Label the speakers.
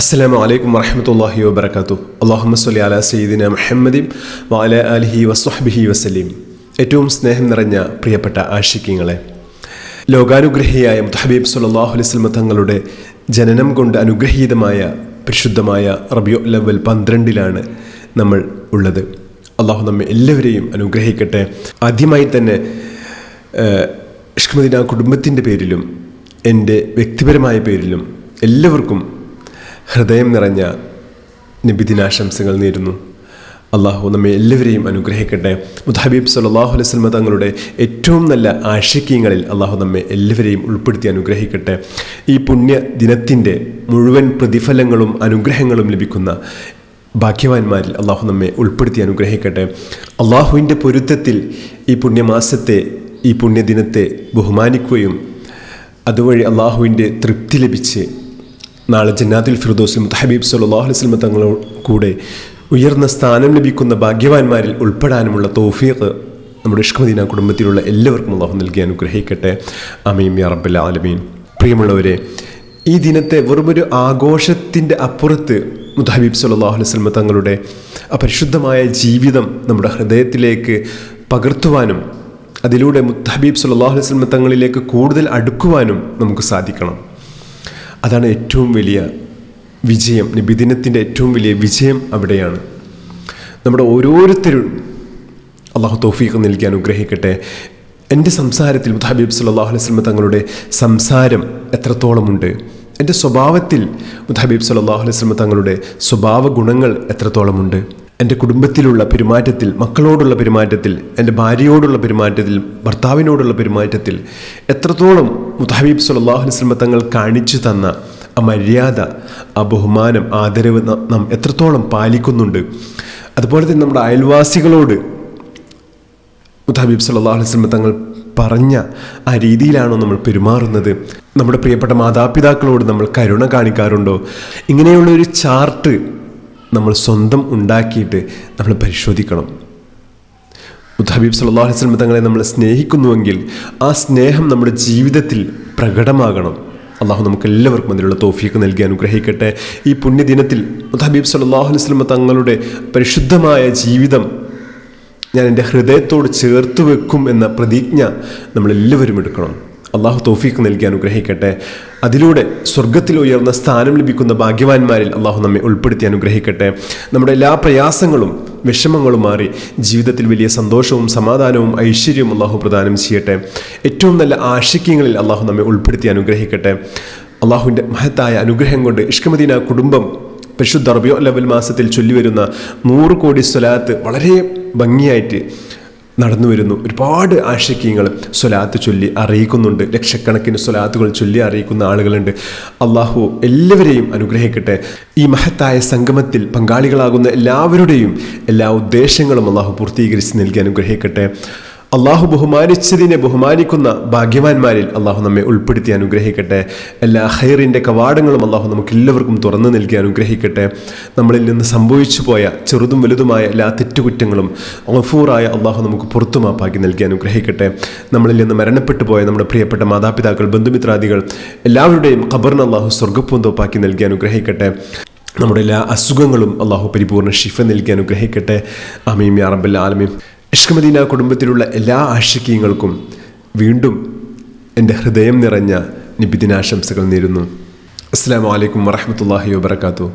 Speaker 1: അസ്സലാമു അലൈക്കും വറഹ്മത്തുള്ളാഹി വബറകാതുഹു. അല്ലാഹുമ്മ സ്വല്ലി അലാ സയ്യിദിന മുഹമ്മദിൻ വഅലാ ആലിഹി വസ്വഹ്ബിഹി വസല്ലം. ഏറ്റവും സ്നേഹം നിറഞ്ഞ പ്രിയപ്പെട്ട ആശിഖീങ്ങളെ, ലോകാനുഗ്രഹിയായ മുഹമ്മദ് സ്വല്ലല്ലാഹു അലൈഹി വസല്ലം തങ്ങളുടെ ജനനം കൊണ്ട് അനുഗ്രഹീതമായ പരിശുദ്ധമായ റബീഉൽ അവ്വൽ 12 നമ്മൾ ഉള്ളത്. അള്ളാഹു നമ്മെ എല്ലാവരെയും അനുഗ്രഹിക്കട്ടെ. ആദ്യമായി തന്നെ ഇഷ്ക് മദീന കുടുംബത്തിൻ്റെ പേരിലും എൻ്റെ വ്യക്തിപരമായ പേരിലും എല്ലാവർക്കും ഹൃദയം നിറഞ്ഞ നബിദിനാശംസകൾ നേരുന്നു. അള്ളാഹു നമ്മെ എല്ലാവരെയും അനുഗ്രഹിക്കട്ടെ. മുഹമ്മദ് സ്വല്ലല്ലാഹു അലൈഹി വസല്ലം തങ്ങളുടെ ഏറ്റവും നല്ല ആശിഖീങ്ങളിൽ അള്ളാഹു നമ്മെ എല്ലാവരെയും ഉൾപ്പെടുത്തി അനുഗ്രഹിക്കട്ടെ. ഈ പുണ്യ ദിനത്തിൻ്റെ മുഴുവൻ പ്രതിഫലങ്ങളും അനുഗ്രഹങ്ങളും ലഭിക്കുന്ന ഭാഗ്യവാന്മാരിൽ അള്ളാഹു നമ്മെ ഉൾപ്പെടുത്തി അനുഗ്രഹിക്കട്ടെ. അള്ളാഹുവിൻ്റെ പൊരുത്തത്തിൽ ഈ പുണ്യമാസത്തെ, ഈ പുണ്യദിനത്തെ ബഹുമാനിക്കുകയും അതുവഴി അള്ളാഹുവിൻ്റെ തൃപ്തി ലഭിച്ച് നാളെ ജന്നാത്തുൽ ഫിർദൗസിൽ മുഹമ്മദ് സ്വല്ലല്ലാഹു അലൈഹി വസല്ലം തങ്ങളോട് കൂടെ ഉയർന്ന സ്ഥാനം ലഭിക്കുന്ന ഭാഗ്യവാന്മാരിൽ ഉൾപ്പെടാനുമുള്ള തൗഫീഖ് നമ്മുടെ ഇഷ്ക് മദീന കുടുംബത്തിലുള്ള എല്ലാവർക്കും അള്ളാഹു നൽകി അനുഗ്രഹിക്കട്ടെ. ആമീൻ യാ റബ്ബൽ ആലമീൻ. പ്രിയമുള്ളവരെ, ഈ ദിനത്തെ വെറുമൊരു ആഘോഷത്തിൻ്റെ അപ്പുറത്ത് മുഹമ്മദ് സ്വല്ലല്ലാഹു അലൈഹി വസല്ലം തങ്ങളുടെ പരിശുദ്ധമായ ജീവിതം നമ്മുടെ ഹൃദയത്തിലേക്ക് പകർത്തുവാനും അതിലൂടെ മുഹമ്മദ് സ്വല്ലല്ലാഹു അലൈഹി വസല്ലം തങ്ങളിലേക്ക് കൂടുതൽ അടുക്കുവാനും നമുക്ക് സാധിക്കണം. അതാണ് ഏറ്റവും വലിയ വിജയം. നബിദിനത്തിൻ്റെ ഏറ്റവും വലിയ വിജയം അവിടെയാണ്. നമ്മുടെ ഓരോരുത്തരും അള്ളാഹു തൗഫീഖ് നൽകി അനുഗ്രഹിക്കട്ടെ. എൻ്റെ സംസാരത്തിൽ മുഹമ്മദ് സ്വല്ലല്ലാഹു അലൈഹി വസല്ലം തങ്ങളുടെ സംസാരം എത്രത്തോളമുണ്ട്, എൻ്റെ സ്വഭാവത്തിൽ മുഹമ്മദ് സ്വല്ലല്ലാഹു അലൈഹി വസല്ലം തങ്ങളുടെ സ്വഭാവ ഗുണങ്ങൾ എത്രത്തോളമുണ്ട്, എൻ്റെ കുടുംബത്തിലുള്ള പെരുമാറ്റത്തിൽ, മക്കളോടുള്ള പെരുമാറ്റത്തിൽ, എൻ്റെ ഭാര്യയോടുള്ള പെരുമാറ്റത്തിൽ, ഭർത്താവിനോടുള്ള പെരുമാറ്റത്തിൽ എത്രത്തോളം മുഹമ്മദ് സ്വല്ലല്ലാഹു അലൈഹി വസല്ലം തങ്ങൾ കാണിച്ചു തന്ന ആ മര്യാദ, ആ ബഹുമാനം, ആദരവ് നാം എത്രത്തോളം പാലിക്കുന്നുണ്ട്. അതുപോലെ തന്നെ നമ്മുടെ അയൽവാസികളോട് മുഹമ്മദ് സ്വല്ലല്ലാഹു അലൈഹി വസല്ലം തങ്ങൾ പറഞ്ഞ ആ രീതിയിലാണോ നമ്മൾ പെരുമാറുന്നത്? നമ്മുടെ പ്രിയപ്പെട്ട മാതാപിതാക്കളോട് നമ്മൾ കരുണ കാണിക്കാറുണ്ടോ? ഇങ്ങനെയുള്ളൊരു ചാർട്ട് നമ്മൾ സ്വന്തം ഉണ്ടാക്കിയിട്ട് നമ്മൾ പരിശോധിക്കണം. മുഹമ്മദ് സ്വല്ലല്ലാഹു അലൈഹി വസല്ലം തങ്ങളെ നമ്മൾ സ്നേഹിക്കുന്നുവെങ്കിൽ ആ സ്നേഹം നമ്മുടെ ജീവിതത്തിൽ പ്രകടമാകണം. അള്ളാഹു നമുക്ക് എല്ലാവർക്കും അതിലുള്ള തൗഫീഖ് നൽകി അനുഗ്രഹിക്കട്ടെ. ഈ പുണ്യദിനത്തിൽ മുഹമ്മദ് സ്വല്ലല്ലാഹു അലൈഹി വസല്ലം തങ്ങളുടെ പരിശുദ്ധമായ ജീവിതം ഞാൻ എൻ്റെ ഹൃദയത്തോട് ചേർത്ത് വെക്കും എന്ന പ്രതിജ്ഞ നമ്മളെല്ലാവരും എടുക്കണം. അള്ളാഹു തൗഫീഖ് നൽകി അനുഗ്രഹിക്കട്ടെ. അതിലൂടെ സ്വർഗത്തിൽ ഉയർന്ന സ്ഥാനം ലഭിക്കുന്ന ഭാഗ്യവാന്മാരിൽ അള്ളാഹു നമ്മെ ഉൾപ്പെടുത്തി അനുഗ്രഹിക്കട്ടെ. നമ്മുടെ എല്ലാ പ്രയാസങ്ങളും വിഷമങ്ങളും മാറി ജീവിതത്തിൽ വലിയ സന്തോഷവും സമാധാനവും ഐശ്വര്യവും അള്ളാഹു പ്രദാനം ചെയ്യട്ടെ. ഏറ്റവും നല്ല ആശിഖ്യങ്ങളിൽ അള്ളാഹു നമ്മെ ഉൾപ്പെടുത്തി അനുഗ്രഹിക്കട്ടെ. അള്ളാഹുവിൻ്റെ മഹത്തായ അനുഗ്രഹം കൊണ്ട് ഇഷ്ക് മദീന കുടുംബം പരിശുദ്ധ റബീഉൽ അവ്വൽ മാസത്തിൽ ചൊല്ലിവരുന്ന 100 കോടി സ്വലാത്ത് വളരെ ഭംഗിയായിട്ട് നടന്നു വരുന്നു. ഒരുപാട് ആശിഖ്യങ്ങൾ സ്വലാത്ത് ചൊല്ലി അറിയിക്കുന്നുണ്ട്. ലക്ഷക്കണക്കിന് സ്വലാത്തുകൾ ചൊല്ലി അറിയിക്കുന്ന ആളുകളുണ്ട്. അള്ളാഹു എല്ലാവരെയും അനുഗ്രഹിക്കട്ടെ. ഈ മഹത്തായ സംഗമത്തിൽ പങ്കാളികളാകുന്ന എല്ലാവരുടെയും എല്ലാ ഉദ്ദേശങ്ങളും അള്ളാഹു പൂർത്തീകരിച്ച് നൽകി അനുഗ്രഹിക്കട്ടെ. അള്ളാഹു ബഹുമാനിച്ചതിനെ ബഹുമാനിക്കുന്ന ഭാഗ്യവാന്മാരിൽ അള്ളാഹു നമ്മെ ഉൾപ്പെടുത്തി അനുഗ്രഹിക്കട്ടെ. എല്ലാ ഖൈറിൻ്റെ കവാടങ്ങളും അള്ളാഹു നമുക്ക് എല്ലാവർക്കും തുറന്നു നൽകി അനുഗ്രഹിക്കട്ടെ. നമ്മളിൽ നിന്ന് സംഭവിച്ചു പോയ ചെറുതും വലുതുമായ എല്ലാ തെറ്റുകുറ്റങ്ങളും ഗഫൂറായ അള്ളാഹു നമുക്ക് പുറത്തു മാപ്പാക്കി നൽകി അനുഗ്രഹിക്കട്ടെ. നമ്മളിൽ നിന്ന് മരണപ്പെട്ടു പോയ നമ്മുടെ പ്രിയപ്പെട്ട മാതാപിതാക്കൾ, ബന്ധുമിത്രാദികൾ എല്ലാവരുടെയും ഖബറിന് അള്ളാഹു സ്വർഗ്ഗപ്പൂന്തോപ്പാക്കി നൽകി അനുഗ്രഹിക്കട്ടെ. നമ്മുടെ എല്ലാ അസുഖങ്ങളും അള്ളാഹു പരിപൂർണ്ണ ശിഫ നൽകി അനുഗ്രഹിക്കട്ടെ. ആമീൻ യാ റബ്ബൽ ആലമീൻ. ഇഷ്ക് മദീന കുടുംബത്തിലുള്ള എല്ലാ ആശിഖീങ്ങൾക്കും വീണ്ടും എൻ്റെ ഹൃദയം നിറഞ്ഞ നബിദിനാശംസകൾ നേരുന്നു. അസ്സലാമു അലൈക്കും വറഹ്മത്തുള്ളാഹി വബറകാതുഹു.